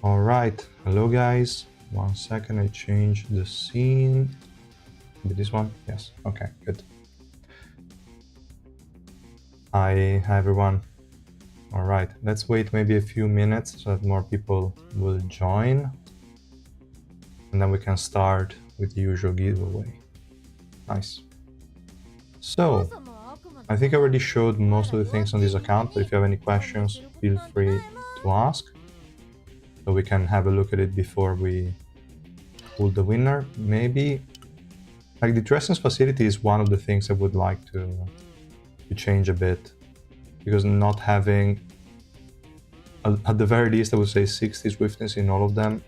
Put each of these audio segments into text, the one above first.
Alright, hello guys. 1 second, I change the scene. Maybe this one? Yes, okay, good. Hi everyone. Alright, let's wait maybe a few minutes so that more people will join. And then we can start with the usual giveaway. Nice. So, I think I already showed most of the things on this account, but if you have any questions, feel free to ask. So we can have a look at it before we pull the winner. Maybe, like the dressing facility is one of the things I would like to change a bit. Because not having, at the very least, I would say 60 swiftness in all of them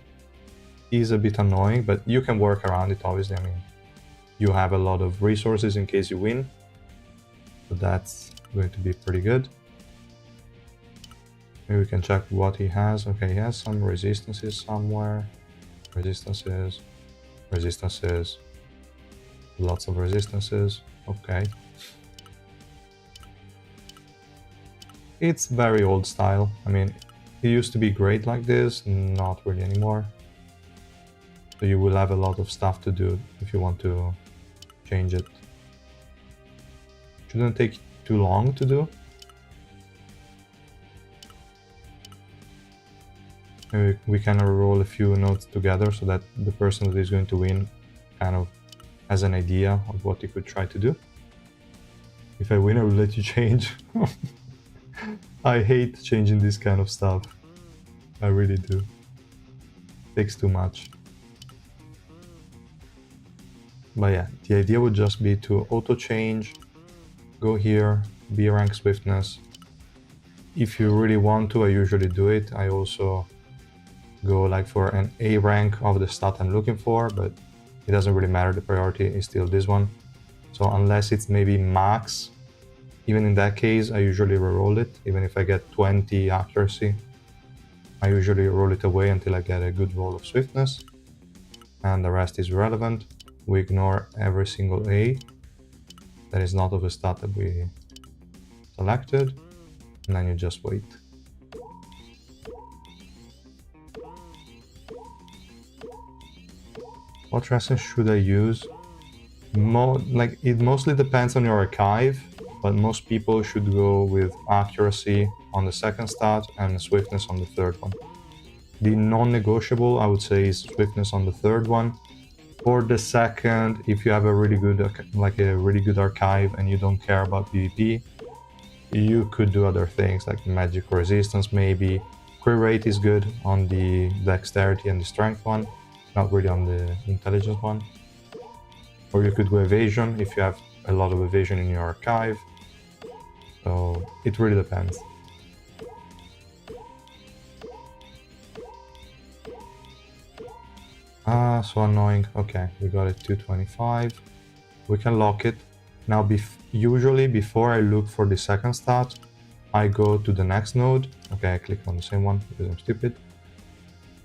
is a bit annoying, but you can work around it, obviously. I mean, you have a lot of resources in case you win. So that's going to be pretty good. Maybe we can check what he has. Okay, he has some resistances somewhere. Resistances. Resistances. Lots of resistances. Okay. It's very old style. I mean, it used to be great like this, not really anymore. So you will have a lot of stuff to do if you want to change it. Shouldn't take too long to do. Maybe we can roll a few notes together so that the person that is going to win kind of has an idea of what he could try to do. If I win, I will let you change. I hate changing this kind of stuff. I really do. Takes too much. But yeah, the idea would just be to auto change, go here, B rank swiftness. If you really want to, I usually do it. I also go like for an A rank of the stat I'm looking for, but it doesn't really matter. The priority is still this one. So unless it's maybe max, even in that case, I usually reroll it. Even if I get 20 accuracy, I usually roll it away until I get a good roll of swiftness. And the rest is irrelevant. We ignore every single A that is not of a stat that we selected. And then you just wait. What dressing should I use? It mostly depends on your archive, but most people should go with accuracy on the second stat and swiftness on the third one. The non-negotiable, I would say, is swiftness on the third one. For the second, if you have a really good, archive and you don't care about PvP, you could do other things like magic resistance maybe. Crit rate is good on the dexterity and the strength one, not really on the intelligence one. Or you could go evasion if you have a lot of evasion in your archive. So it really depends. So annoying. Okay, we got it 225. We can lock it. Now, usually before I look for the second stat, I go to the next node. Okay, I clicked on the same one because I'm stupid.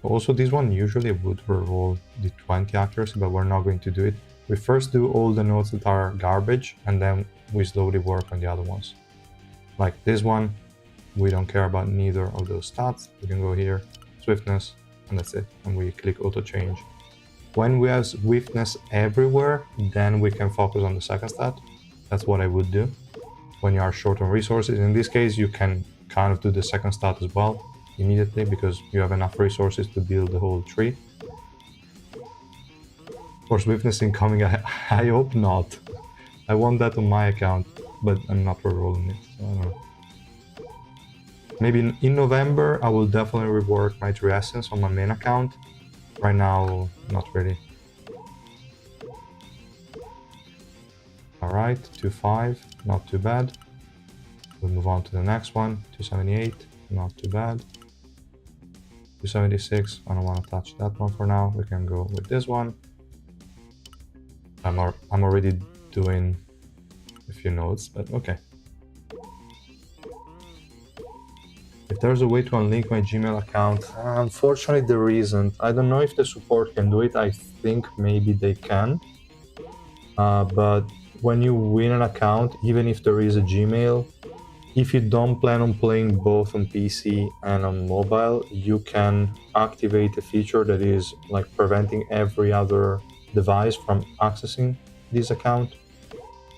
Also, this one usually would reroll the 20 accuracy, but we're not going to do it. We first do all the nodes that are garbage, and then we slowly work on the other ones. Like this one, we don't care about neither of those stats. We can go here, swiftness, and that's it. And we click auto change. When we have swiftness everywhere, then we can focus on the second stat. That's what I would do when you are short on resources. In this case, you can kind of do the second stat as well immediately because you have enough resources to build the whole tree. For swiftness incoming, I hope not. I want that on my account, but I'm not rerolling it, so I don't know. Maybe in November, I will definitely rework my Tree Essence on my main account. Right now, not really. Alright, 2.5, not too bad. We'll move on to the next one, 278, not too bad. 276, I don't want to touch that one for now. We can go with this one. I'm already doing a few nodes, but okay. If there's a way to unlink my Gmail account, unfortunately there isn't. I don't know if the support can do it. I think maybe they can. But when you win an account, even if there is a Gmail, If you don't plan on playing both on PC and on mobile, you can activate a feature that is like preventing every other device from accessing this account.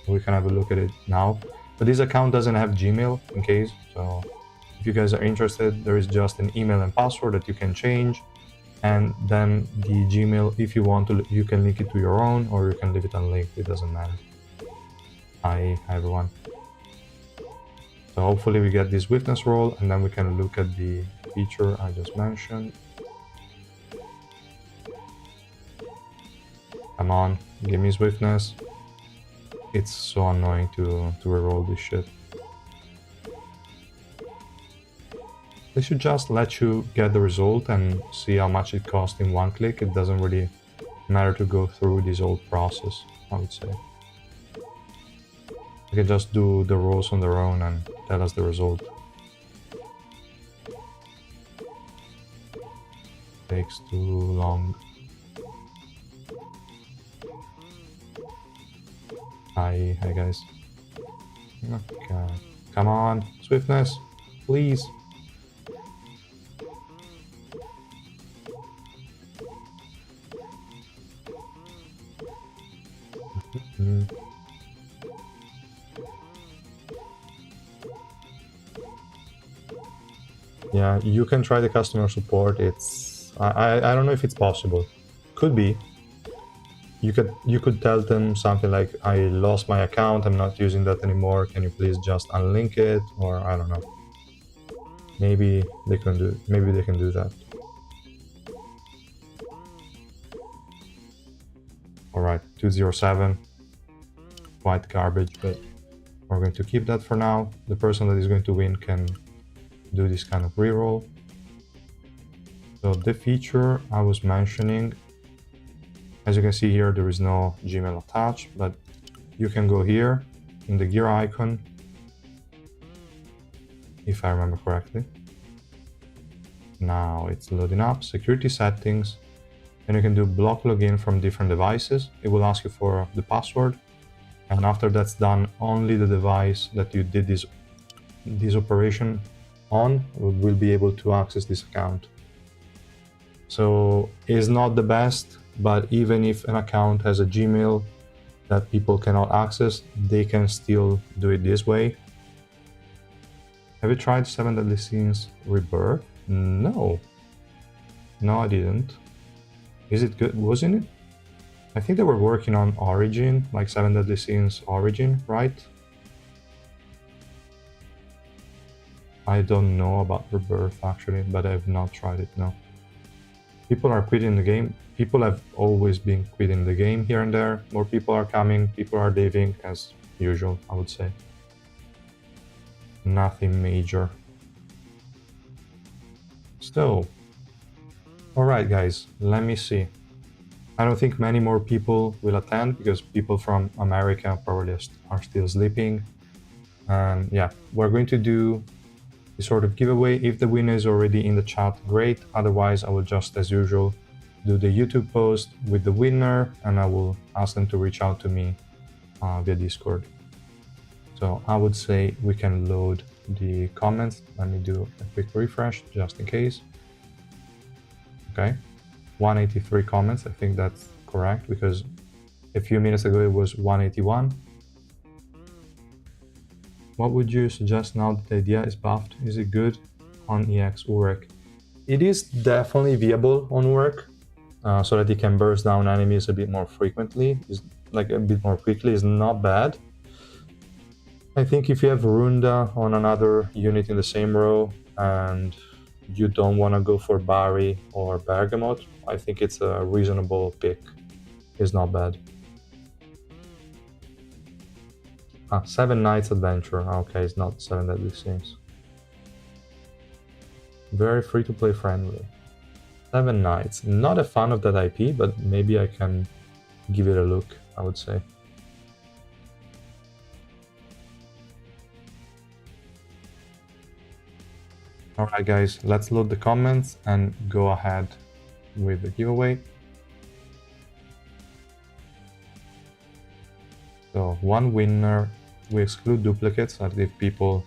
We can have a look at it now. But this account doesn't have Gmail in case, so if you guys are interested, there is just an email and password that you can change, and then the Gmail, if you want to, you can link it to your own, or you can leave it unlinked, it doesn't matter. Hi everyone. So hopefully we get this swiftness roll, and then we can look at the feature I just mentioned. Come on, give me swiftness. It's so annoying to reroll this shit. They should just let you get the result and see how much it costs in one click. It doesn't really matter to go through this whole process, I would say. You can just do the rolls on their own and tell us the result. Takes too long. Hi guys. Okay. Come on, swiftness, please. Yeah, you can try the customer support. It's I don't know if it's possible. Could be. You could tell them something like, I lost my account, I'm not using that anymore, can you please just unlink it, or I don't know. Maybe they can do that. Alright, 207. Quite garbage, but we're going to keep that for now. The person that is going to win can do this kind of reroll. So the feature I was mentioning, as you can see here, there is no Gmail attached, but you can go here in the gear icon, if I remember correctly. Now it's loading up, security settings, and you can do block login from different devices. It will ask you for the password, and after that's done, only the device that you did this operation on will be able to access this account. So it's not the best, but even if an account has a Gmail that people cannot access, they can still do it this way. Have you tried 7 Deadly Sins Rebirth? No. No, I didn't. Is it good? Wasn't it? I think they were working on Origin, like 7 Deadly Sins Origin, right? I don't know about Rebirth actually, but I've not tried it, no. People are quitting the game. People have always been quitting the game here and there. More people are coming, people are leaving, as usual, I would say. Nothing major. So, alright guys, let me see. I don't think many more people will attend because people from America probably are still sleeping. And yeah, we're going to do this sort of giveaway. If the winner is already in the chat, great. Otherwise, I will just, as usual, do the YouTube post with the winner, and I will ask them to reach out to me via Discord. So I would say we can load the comments. Let me do a quick refresh just in case. Okay, 183 comments. I think that's correct because a few minutes ago it was 181. What would you suggest now that the idea is buffed? Is it good on EX Urek? It is definitely viable on Urek, so that it can burst down enemies a bit more frequently. Is like a bit more quickly is not bad. I think if you have Runda on another unit in the same row and you don't want to go for Bari or Bergamot, I think it's a reasonable pick. It's not bad. 7 Nights Adventure. Okay, it's not 7 Deadly Sins. Very free-to-play friendly. 7 Nights. Not a fan of that IP, but maybe I can give it a look, I would say. Alright guys, let's load the comments and go ahead with the giveaway. So, one winner. We exclude duplicates, that if people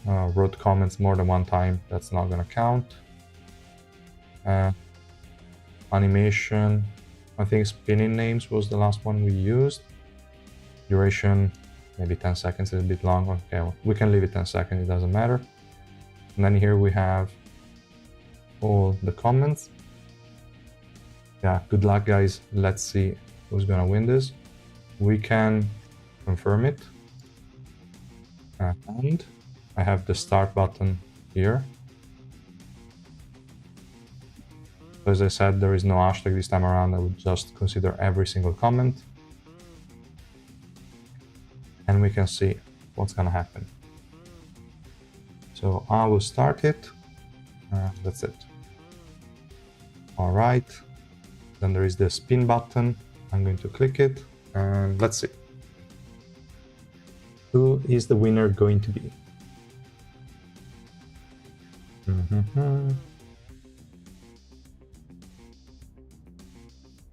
wrote comments more than one time, that's not gonna count. Animation, I think spinning names was the last one we used. Duration, maybe 10 seconds is a bit long. Okay, well, we can leave it 10 seconds, it doesn't matter. And then here we have all the comments. Yeah, good luck guys. Let's see who's gonna win this. We can confirm it. And I have the start button here. As I said, there is no hashtag this time around. I would just consider every single comment. And we can see what's gonna happen. So I will start it. That's it. All right. Then there is the spin button. I'm going to click it and let's see. Who is the winner going to be?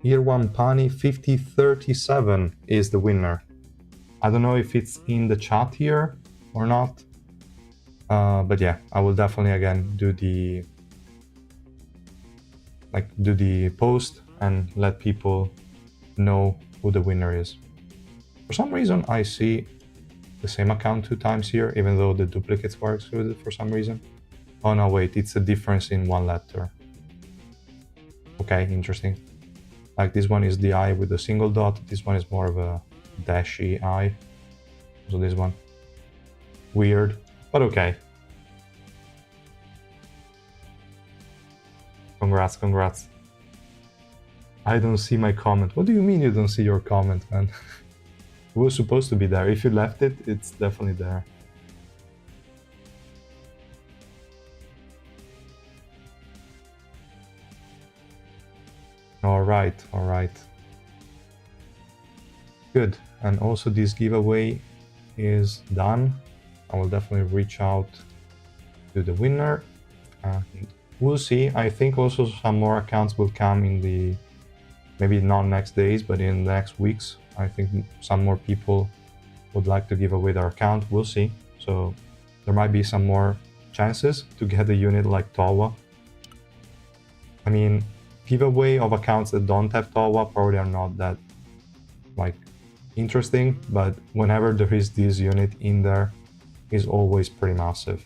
Hieru Pani 5037 is the winner. I don't know if it's in the chat here or not. But yeah, I will definitely again do the post and let people know who the winner is. For some reason I see the same account 2 times here, even though the duplicates were excluded for some reason. Oh no, wait, it's a difference in 1 letter. Okay, interesting. Like this one is the I with a single dot, this one is more of a dashy I. So this one. Weird, but okay. Congrats, congrats. I don't see my comment. What do you mean you don't see your comment, man? It was supposed to be there. If you left it, it's definitely there. All right. Good. And also this giveaway is done. I will definitely reach out to the winner. And we'll see. I think also some more accounts will come in the, maybe not next days, but in the next weeks. I think some more people would like to give away their account. We'll see. So there might be some more chances to get a unit like Tawa. I mean, giveaway of accounts that don't have Tawa probably are not that like interesting, but whenever there is this unit in there, is always pretty massive.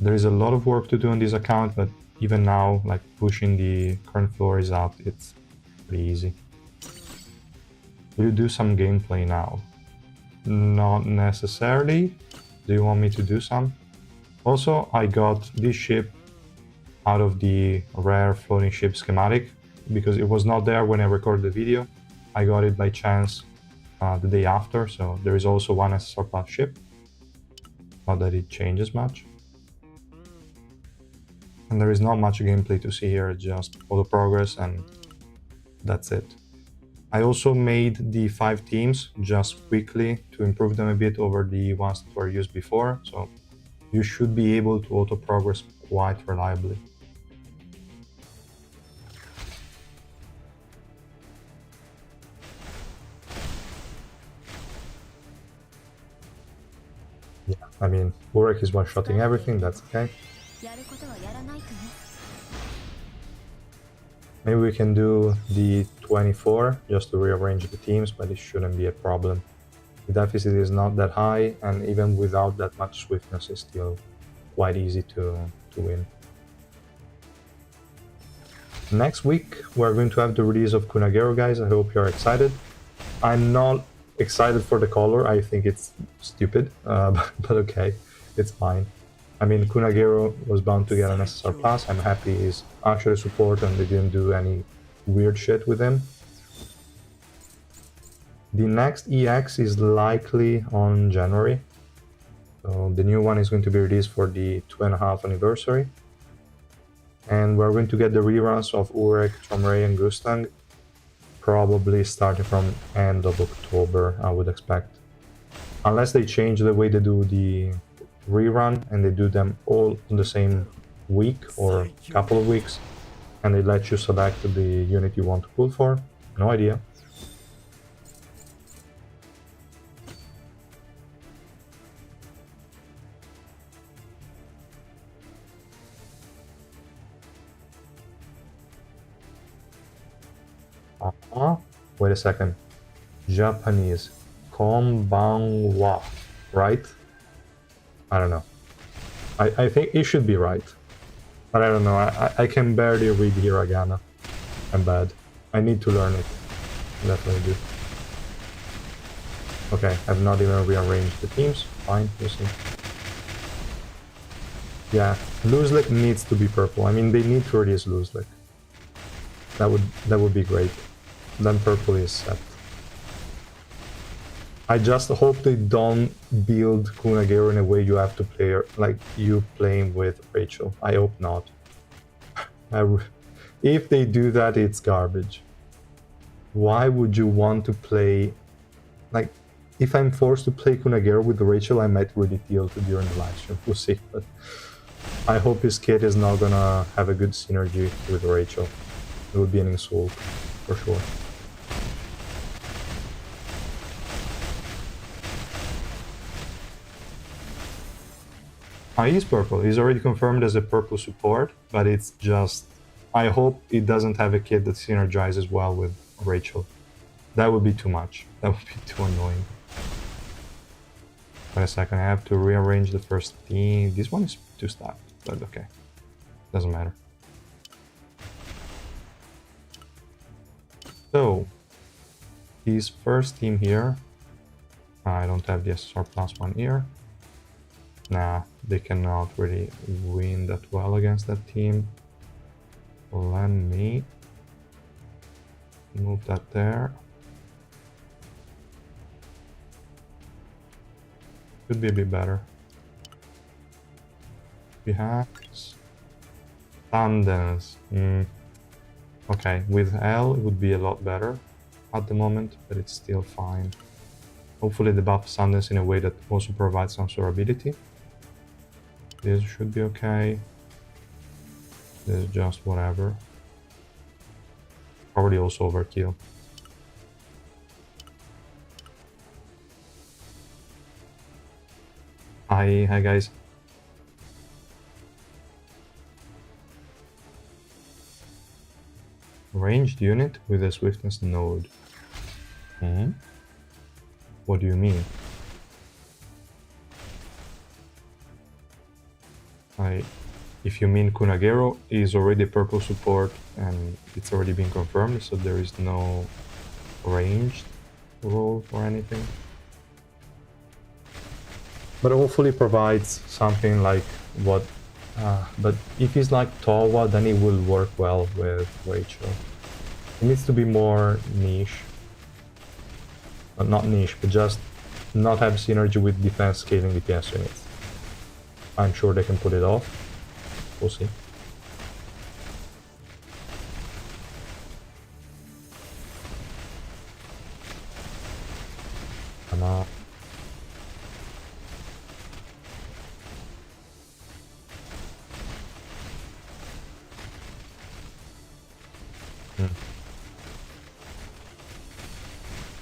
There is a lot of work to do on this account, but even now, like pushing the current floors out, it's pretty easy. Will you do some gameplay now? Not necessarily. Do you want me to do some? Also, I got this ship out of the rare floating ship schematic because it was not there when I recorded the video. I got it by chance the day after, so there is also one SSR Plus ship. Not that it changes much. And there is not much gameplay to see here, just auto progress and that's it. I also made the 5 teams just quickly to improve them a bit over the ones that were used before, so you should be able to auto progress quite reliably. Yeah, I mean, Urek is one-shotting everything, that's okay. Maybe we can do the 24 just to rearrange the teams, but it shouldn't be a problem. The deficit is not that high, and even without that much swiftness, it's still quite easy to win. Next week, we're going to have the release of Kunagero, guys. I hope you're excited. I'm not excited for the color. I think it's stupid, but okay, it's fine. I mean, Kunagero was bound to get an SSR Plus. I'm happy he's actually support and they didn't do any weird shit with him. The next EX is likely on January. So the new one is going to be released for the 2.5 anniversary. And we're going to get the reruns of Urek, Tromrei and Gustang probably starting from end of October, I would expect. Unless they change the way they do the rerun and they do them all in the same week or couple of weeks and they let you select the unit you want to pull for. No idea. Wait a second. Japanese. Konbanwa. Right? I don't know. I think it should be right. But I don't know. I can barely read hiragana. I'm bad. I need to learn it. Definitely do. Okay, I've not even rearranged the teams. Fine, we'll see. Yeah, Luzlek needs to be purple. I mean, they need to release Luzlek. That would be great. Then purple is set. I just hope they don't build Kunagero in a way you have to play like you playing with Rachel. I hope not. If they do that, it's garbage. Why would you want to play... Like, if I'm forced to play Kunagero with Rachel, I might really deal to during the live stream. We'll see. But I hope his kid is not gonna have a good synergy with Rachel. It would be an insult, for sure. He's purple. He's already confirmed as a purple support, but it's just... I hope it doesn't have a kid that synergizes well with Rachel. That would be too much. That would be too annoying. Wait a second, I have to rearrange the first team. This one is too stacked, but okay. Doesn't matter. So, his first team here. I don't have the SSR plus one here. Nah, they cannot really win that well against that team. Let me move that there. Could be a bit better. We have Sundance. Okay, with L it would be a lot better at the moment, but it's still fine. Hopefully they buff Sundance in a way that also provides some survivability. This should be okay. This is just whatever. Probably also overkill. Hi guys. Ranged unit with a swiftness node. What do you mean? If you mean Kunagero is already purple support and it's already been confirmed, so there is no ranged role or anything. But hopefully provides something like what... but if he's like Towa, then it will work well with Rachel. It needs to be more niche. Not niche, but just not have synergy with defense scaling DPS units. I'm sure they can put it off. We'll see. Come on.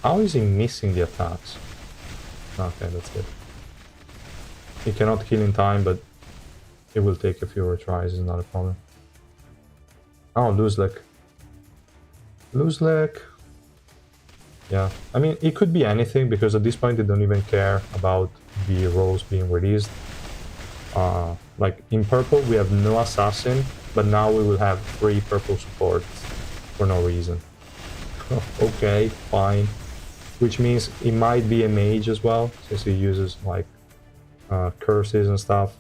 How is he missing the attacks? Okay, that's good. He cannot kill in time, but it will take a few retries, is not a problem. Oh, Luzlek. Luzlek. Yeah, I mean, it could be anything, because at this point they don't even care about the roles being released. Like, in purple we have no assassin, but now we will have 3 purple supports for no reason. Okay, fine. Which means it might be a mage as well, since he uses, like, curses and stuff.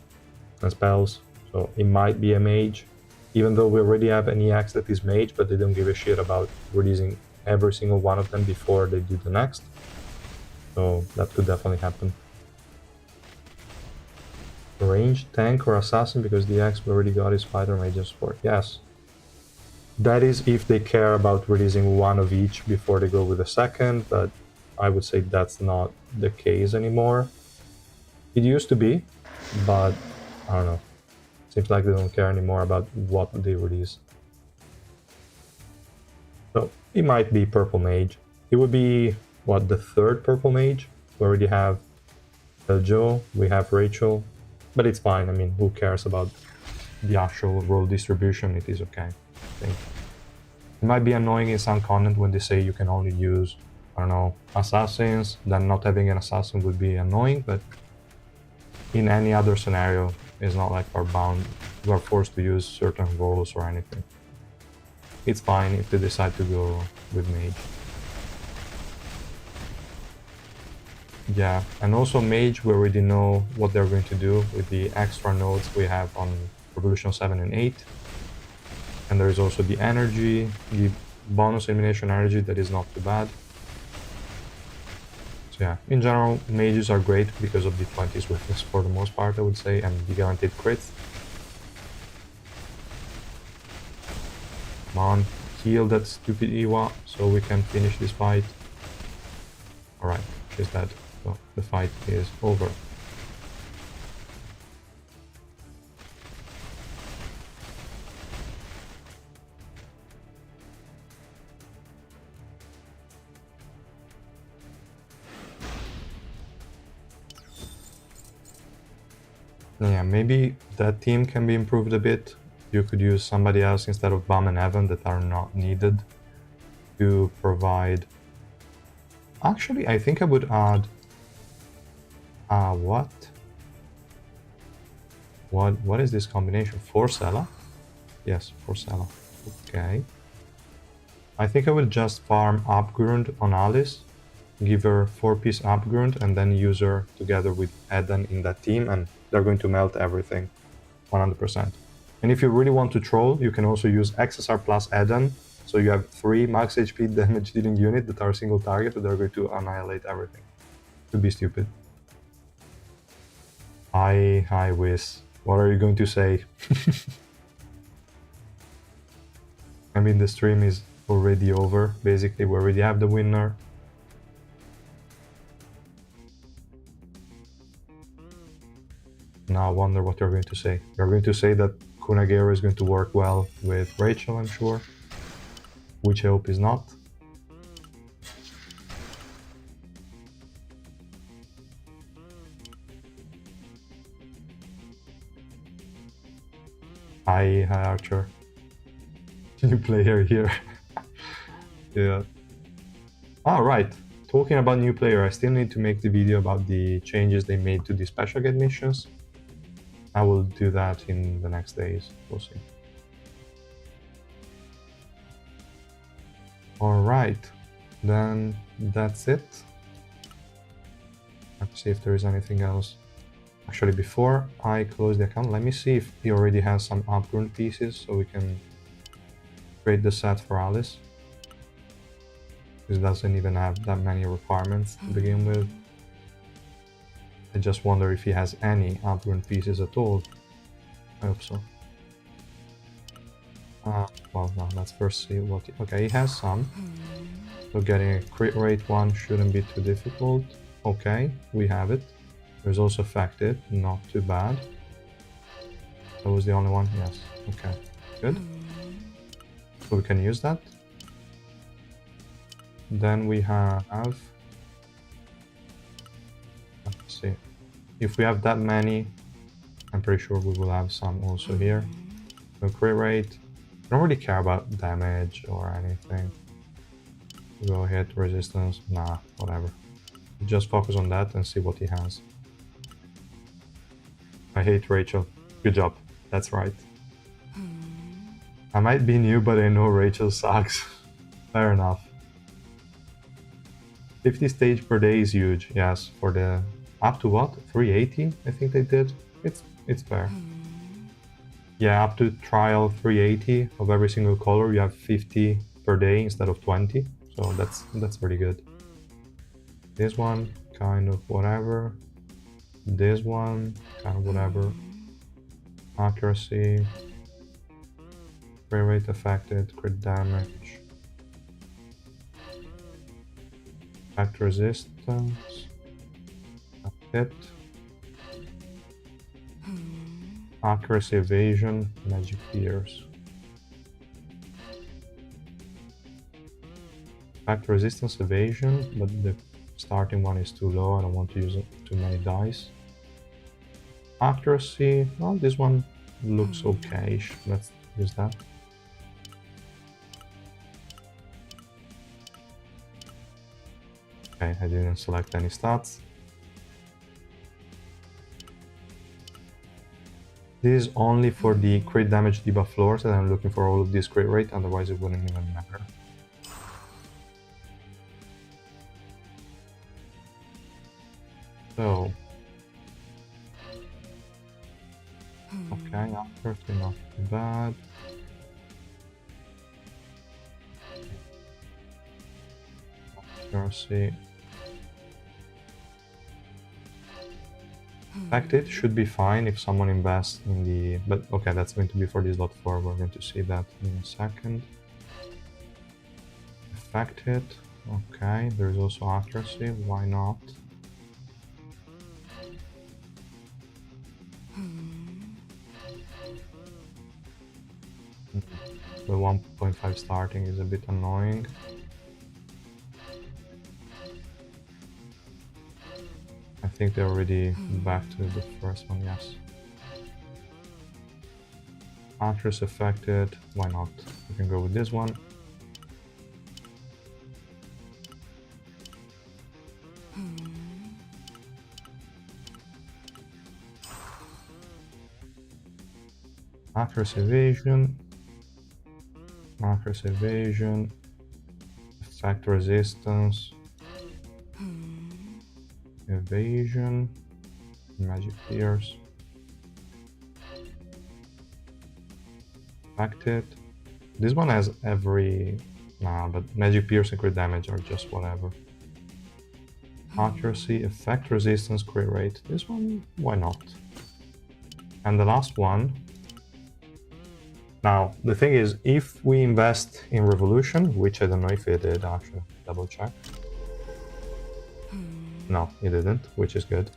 And spells, so it might be a mage, even though we already have an EX that is mage, but they don't give a shit about releasing every single one of them before they do the next. So that could definitely happen. Range, tank or assassin, because the EX we already got is fighter, mage and support. Yes. That is if they care about releasing one of each before they go with the second, but I would say that's not the case anymore. It used to be, but I don't know. Seems like they don't care anymore about what they release. So it might be purple mage. It would be, what, the 3rd purple mage? We already have Joe, we have Rachel, but it's fine. I mean, who cares about the actual role distribution? It is okay, I think. It might be annoying in some content when they say you can only use, I don't know, assassins, then not having an assassin would be annoying, but in any other scenario, it's not like we're forced to use certain roles or anything. It's fine if they decide to go with mage. Yeah, and also mage, we already know what they're going to do with the extra nodes we have on Revolution 7 and 8. And there is also the energy, the bonus elimination energy that is not too bad. So yeah, in general, mages are great because of the 20s swiftness for the most part, I would say, and the guaranteed crits. Come on, kill that stupid Iwa so we can finish this fight. Alright, she's dead. So the fight is over. Yeah, maybe that team can be improved a bit. You could use somebody else instead of Bam and Evan that are not needed to provide... Actually, I think I would add... what? What is this combination? Forcella? Yes, Forcella. Okay. I think I would just farm Upgrund on Alice, give her 4-piece Upgrund, and then use her together with Eden in that team, and they're going to melt everything. 100%. And if you really want to troll, you can also use XSR plus Eden, so you have 3 max HP damage dealing units that are a single target, but they're going to annihilate everything. Could be stupid. Hi, Wiz. What are you going to say? I mean, the stream is already over. Basically, we already have the winner. Now I wonder what you're going to say. You're going to say that Kunagero is going to work well with Rachel, I'm sure. Which I hope is not. Hi Archer. New player here. Yeah. Alright. Talking about new player, I still need to make the video about the changes they made to the special get missions. I will do that in the next days. We'll see. Alright. Then that's it. Let's see if there is anything else. Actually, before I close the account, let me see if he already has some upgrade pieces so we can create the set for Alice. Because it doesn't even have that many requirements to begin with. I just wonder if he has any upgrade pieces at all. I hope so. Well, no, let's first see what... Okay, he has some. So getting a crit rate one shouldn't be too difficult. Okay, we have it. There's also effective, not too bad. That was the only one? Yes. Okay, good. So we can use that. Then we have... Let's see. If we have that many, I'm pretty sure we will have some also here. So crit rate. I don't really care about damage or anything. Go hit, resistance, nah, whatever. Just focus on that and see what he has. I hate Rachel. Good job. That's right. I might be new, but I know Rachel sucks. Fair enough. 50 stage per day is huge, yes. For the... Up to what? 380, I think they did. It's fair. Yeah, up to trial 380 of every single color, you have 50 per day instead of 20. So that's pretty good. This one, kind of whatever. This one, kind of whatever. Accuracy. Crit rate affected, crit damage. Effect resistance. Hit. Accuracy, evasion, magic fears. Effect resistance, evasion, but the starting one is too low. I don't want to use too many dice. Accuracy, well, this one looks okay-ish. Let's use that. Okay, I didn't select any stats. This is only for the crit damage debuff floors, and I'm looking for all of this crit rate, otherwise it wouldn't even matter. So, okay, accuracy not too bad. Accuracy. Affected should be fine if someone invests in the... But okay, that's going to be for this lot 4, we're going to see that in a second. Affected, okay, there's also accuracy, why not? The 1.5 starting is a bit annoying. I think they're already back to the first one, yes. Accuracy affected, why not? We can go with this one. Accuracy evasion. Accuracy evasion. Effect resistance. Evasion. Magic Pierce. Affected. This one has every... Nah, but Magic Pierce and crit damage are just whatever. Accuracy, effect resistance, crit rate. This one, why not? And the last one... Now, the thing is, if we invest in Revolution, which I don't know if it did, actually, double check. No, it didn't, which is good.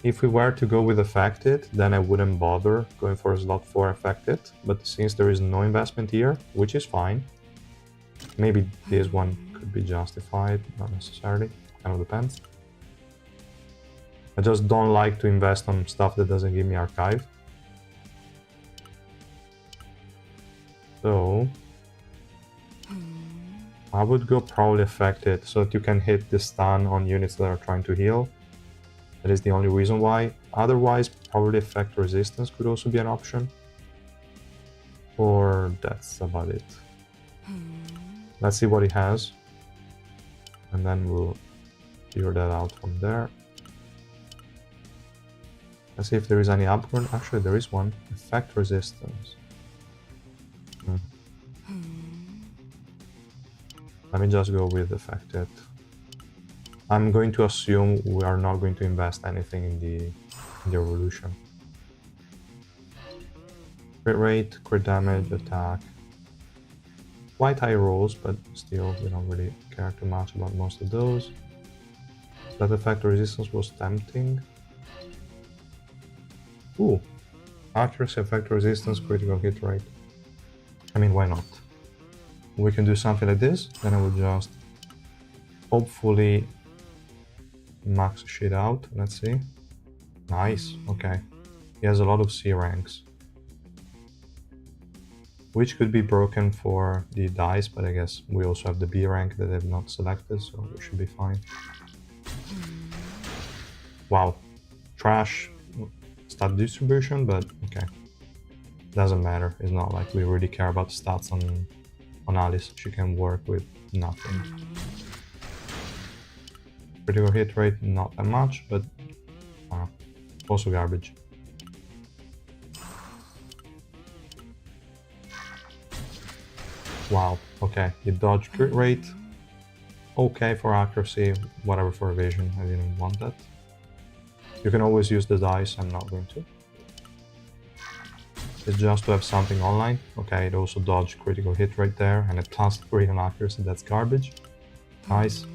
If we were to go with Affected, then I wouldn't bother going for a slot 4 Affected, but since there is no investment here, which is fine, maybe this one could be justified, not necessarily, kind of depends. I just don't like to invest on stuff that doesn't give me Archive. So I would go probably Affected so that you can hit the stun on units that are trying to heal. That is the only reason why. Otherwise, probably Effect Resistance could also be an option. Or that's about it. Let's see what he has. And then we'll figure that out from there. Let's see if there is any upgrade. Actually, there is one. Effect Resistance. Let me just go with Affected. I'm going to assume we are not going to invest anything in the Evolution. Crit rate, crit damage, attack. Quite high rolls, but still we don't really care too much about most of those. That effect resistance was tempting. Ooh. Accuracy, effect resistance, critical hit rate. I mean, why not? We can do something like this, then I will just hopefully max shit out. Let's see. Nice, okay. He has a lot of C ranks, which could be broken for the dice, but I guess we also have the B rank that I've not selected, so we should be fine. Wow. Trash stat distribution, but okay. Doesn't matter. It's not like we really care about stats on Alice. She can work with nothing. Critical hit rate, not that much, but also garbage. Wow, okay. You dodge crit rate. Okay for accuracy, whatever for evasion. I didn't want that. You can always use the dice, I'm not going to. It's just to have something online. Okay, it also dodged critical hit right there, and it plus 3 on accuracy, that's garbage. Nice.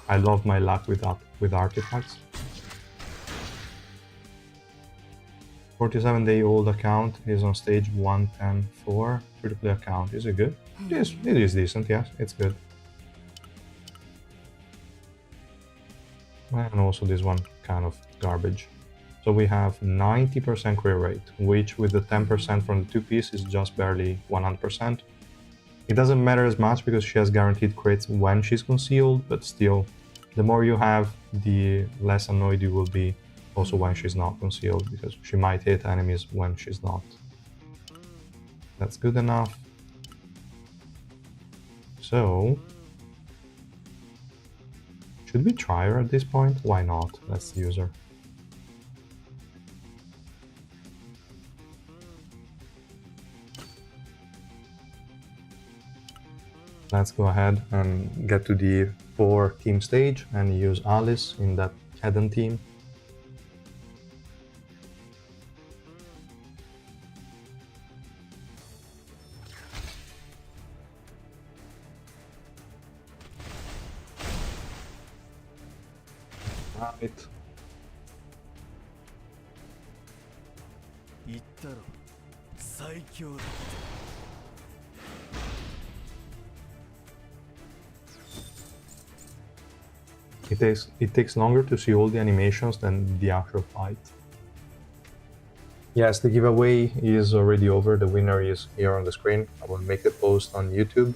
I love my luck with artifacts. 47-day-old account is on stage 110-4. Free-to-play account, is it good? It is decent, yes, it's good. And also this one, kind of garbage. So we have 90% crit rate, which with the 10% from the 2-piece is just barely 100%. It doesn't matter as much because she has guaranteed crits when she's concealed, but still, the more you have, the less annoyed you will be also when she's not concealed, because she might hit enemies when she's not. That's good enough. So, should we try her at this point? Why not? Let's use her. Let's go ahead and get to the 4-team stage and use Alice in that hidden team. Right. It takes longer to see all the animations than the actual fight. Yes, the giveaway is already over. The winner is here on the screen. I will make a post on YouTube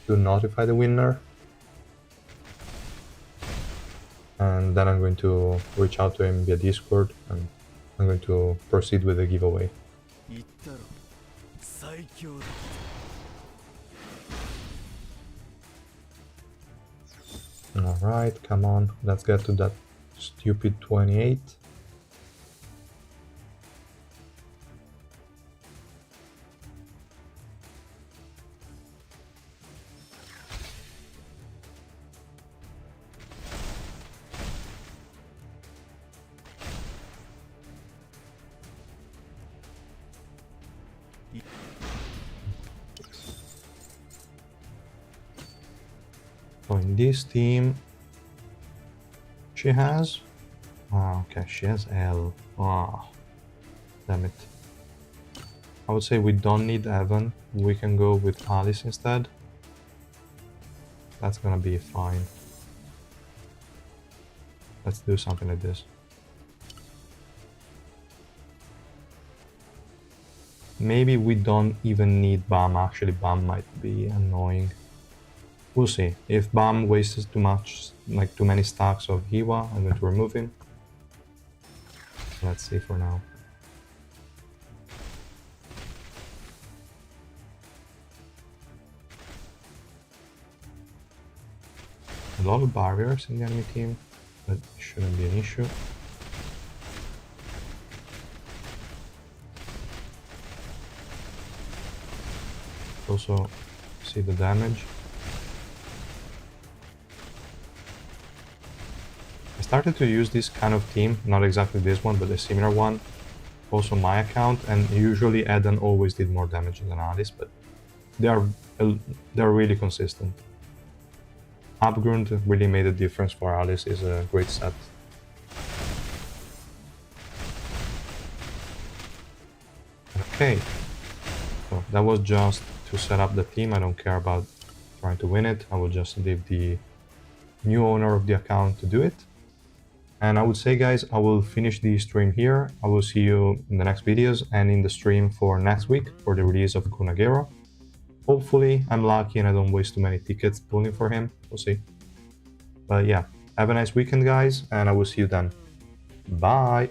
to notify the winner. And then I'm going to reach out to him via Discord and I'm going to proceed with the giveaway. Alright, come on, let's get to that stupid 28. So in this team, she has... okay, she has L. Damn it. I would say we don't need Evan. We can go with Alice instead. That's gonna be fine. Let's do something like this. Maybe we don't even need BAM. Actually, BAM might be annoying. We'll see. If BAM wastes too much, like too many stacks of Hiwa, I'm going to remove him. Let's see for now. A lot of barriers in the enemy team, but shouldn't be an issue. Also, see the damage. I started to use this kind of team, not exactly this one, but a similar one, also my account, and usually Eden always did more damage than Alice, but they're really consistent. Abgrund really made a difference for Alice, is a great set. Okay, so that was just to set up the team. I don't care about trying to win it. I will just leave the new owner of the account to do it. And I would say, guys, I will finish the stream here. I will see you in the next videos and in the stream for next week for the release of Kunagero. Hopefully, I'm lucky and I don't waste too many tickets pulling for him. We'll see. But yeah, have a nice weekend, guys, and I will see you then. Bye!